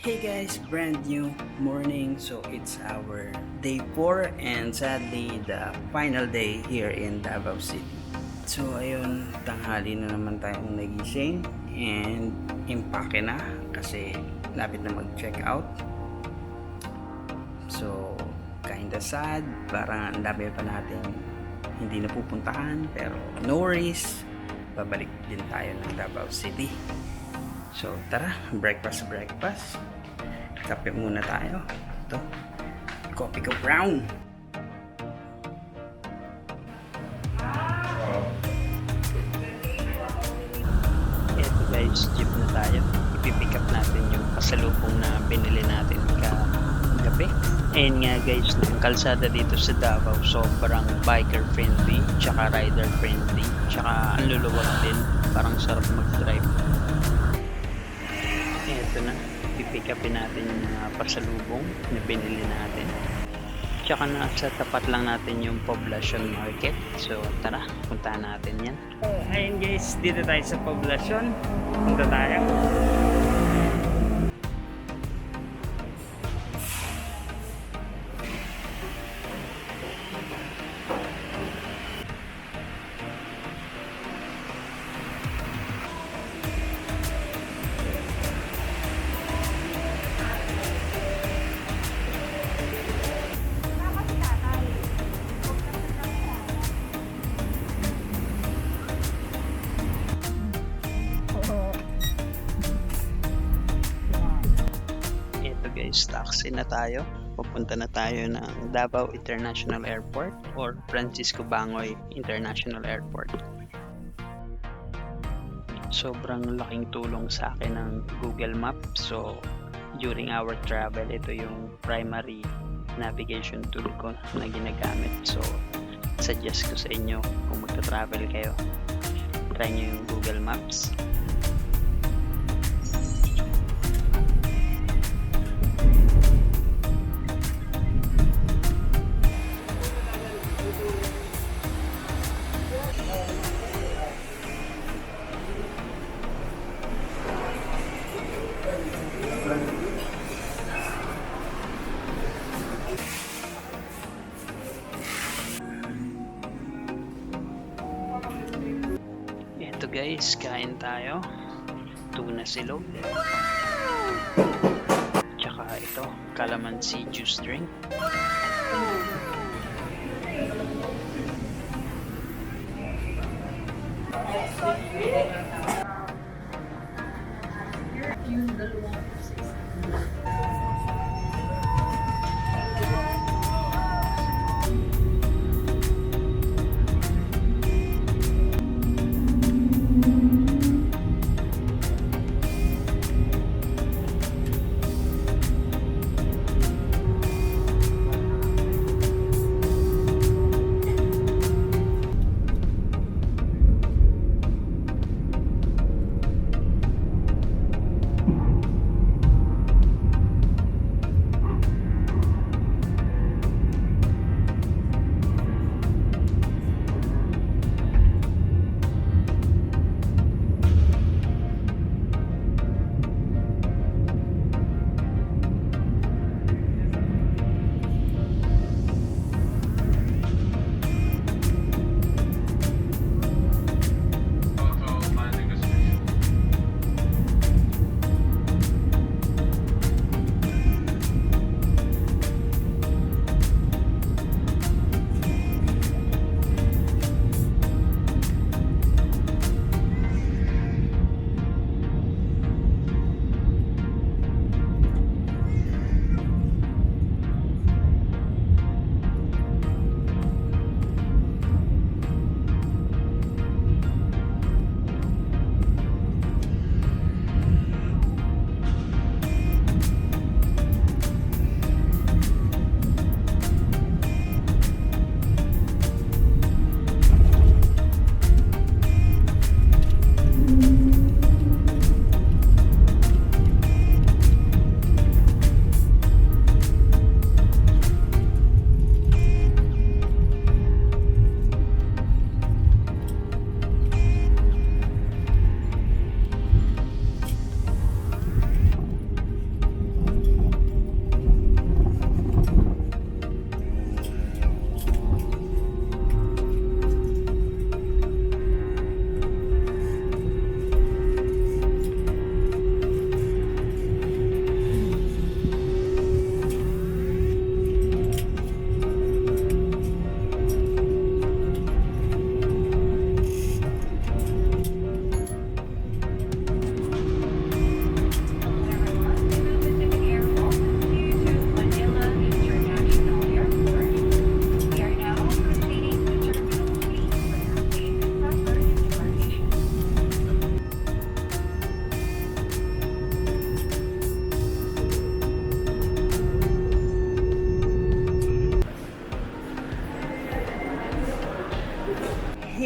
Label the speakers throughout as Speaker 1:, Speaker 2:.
Speaker 1: Hey guys, brand new morning. So it's our day 4 and sadly the final day here in Davao City. So ayun, tanghali na naman tayong nagising and impake na kasi lapit na mag-check out. So kinda sad, parang ang dami pa natin hindi napupuntahan pero no worries, babalik din tayo ng Davao City. So tara, breakfast. Kape muna tayo. Ito, coffee ko brown. Ito guys, jeep na tayo. Ipipick up natin yung pasalubong na binili natin kagabi. And nga guys, ang kalsada dito sa Davao sobrang biker friendly, tsaka rider friendly, tsaka ang luluwag din. Parang sarap mag-drive. Ito na, pipick upin natin yung pasalubong na binili natin. Tsaka nasa tapat lang natin yung Poblacion Market. So tara, puntahan natin yan. Ayun guys, dito tayo sa Poblacion. Punta tayo. Taxi na tayo. Pupunta na tayo ng Davao International Airport or Francisco Bangoy International Airport. Sobrang laking tulong sa akin ng Google Maps. So, during our travel, ito yung primary navigation tool ko na ginagamit. So, suggest ko sa inyo kung magta-travel kayo, try nyo yung Google Maps. Ito guys, kain tayo. Tuna silog. Tsaka ito, calamansi juice drink.
Speaker 2: Yung dalawang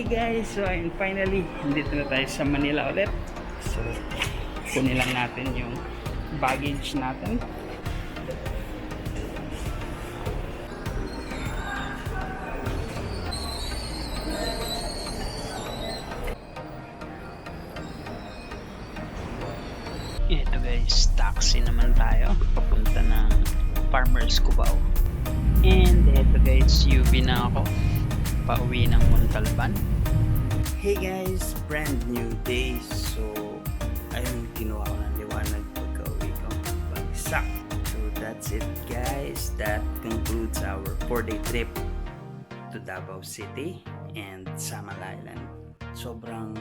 Speaker 1: guys, so ayun, finally, dito na tayo sa Manila ulit. So, kunin lang natin yung baggage natin. Ito guys, taxi naman tayo papunta ng Farmers Cubao. And ito guys, UV na ako pauwi ng Montalban. Hey guys, brand new day. So ayun, kinuha ko ng liwanag pagka-uwi ko, bagsak. So that's it guys, that concludes our 4-day trip to Davao City and Samal Island. Sobrang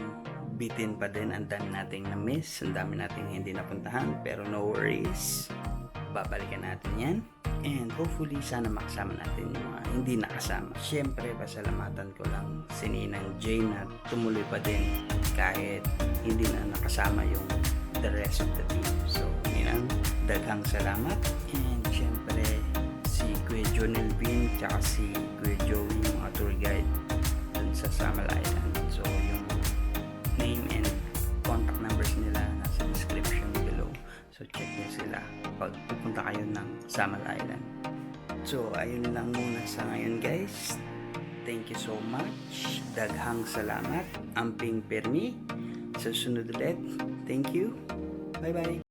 Speaker 1: bitin pa din, ang dami nating na-miss, ang dami nating hindi napuntahan, pero no worries, babalikan natin yan. And hopefully sana makasama natin yung mga hindi nakasama. Siyempre pasalamatan ko lang si Ninang Jay na tumuloy pa din kahit hindi na nakasama yung the rest of the team. So Ninang, daghang salamat. And siyempre si Kuya Jonelvin tsaka si Kuya Joey, mga tour guide dun sa Samal Island. So yung name and contact numbers nila nasa description below. So check nyo sila pag pupunta kayo ng Samal Island. So ayun lang muna sa ngayon guys. Thank you so much. Daghang salamat. Amping permi. Sa sunod ulit. Thank you. Bye bye.